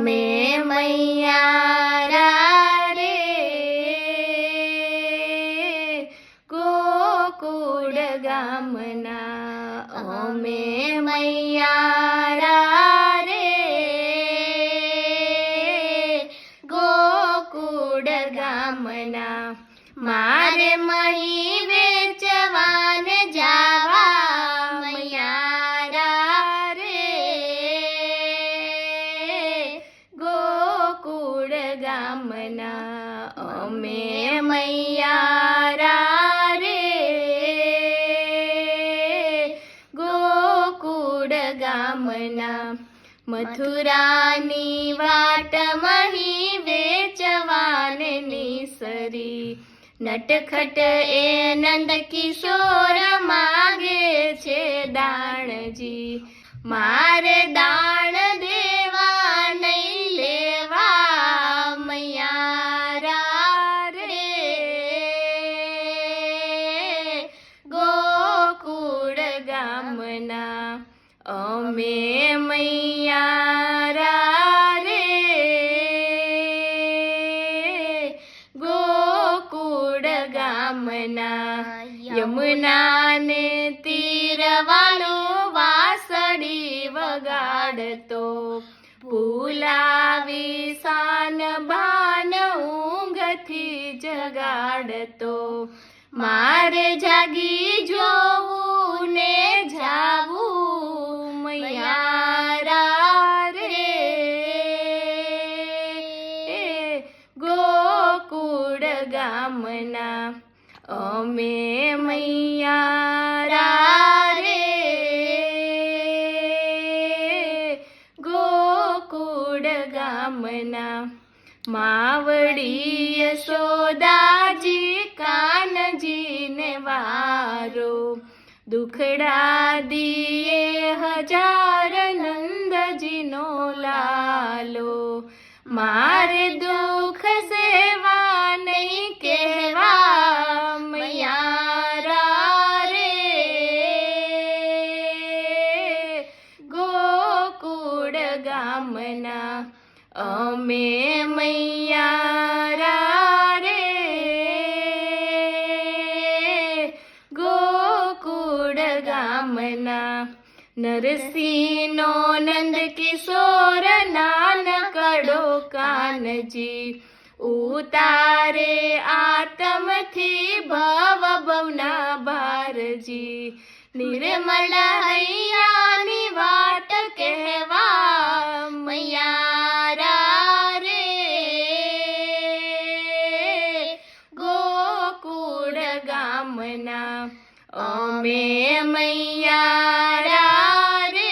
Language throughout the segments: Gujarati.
અમે મૈયારા રે ગોકુળ ગામના અમે મૈયારા રે ગોકુળ ગામના મારે મહી વેચવાને જાવા મૈયારા રે ગોકુળ ગામના અમે મૈયારા રે ગોકુળ ગામના મથુરાની વાટ મહી વેચવાને નીસરી નટખટ એ નંદ કિશોર માગે છે દાણજી મારે દાણ દેવા નહીં લેવા મૈયારા રે ગોકુળ ગામના અમે મૈયારા રે ગોકુળ ગામના યમુનાને તીરવાલો વાસળી વગાડતો ભૂલાવી સાન ભાન ઊંઘથી જગાડતો મારે જાગી જોવું ને જાવું મૈયારા રે ગોકુળ ગામના અમે મૈયારા રે ગોકુળ ગામના માવડી યશોદાજી કાનજીને વારો દુખડા દિયે હજાર નંદજીનો લાલો મારે દુઃખ સેવા નહીં કહેવા મૈયારા રે ગોકુળ ગામના અમે મૈયારા રે ગોકુળ ગામના નરસિંહનો નંદ કિશોર નાનકડો કાનજી ઉતારે આતમથી ભવ ભવના ભારજી નિર્મળ હૈયાની વાત કહેવા મૈયારા રે ગોકુળ ગામના અમે મૈયારા રે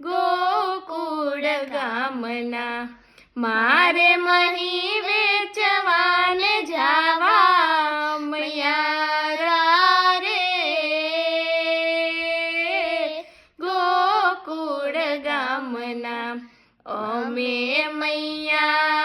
ગોકુળ ગામના મારે મહી વેચવાને જાવા મૈયારા રે ગોકુળ ગામના અમે મૈયા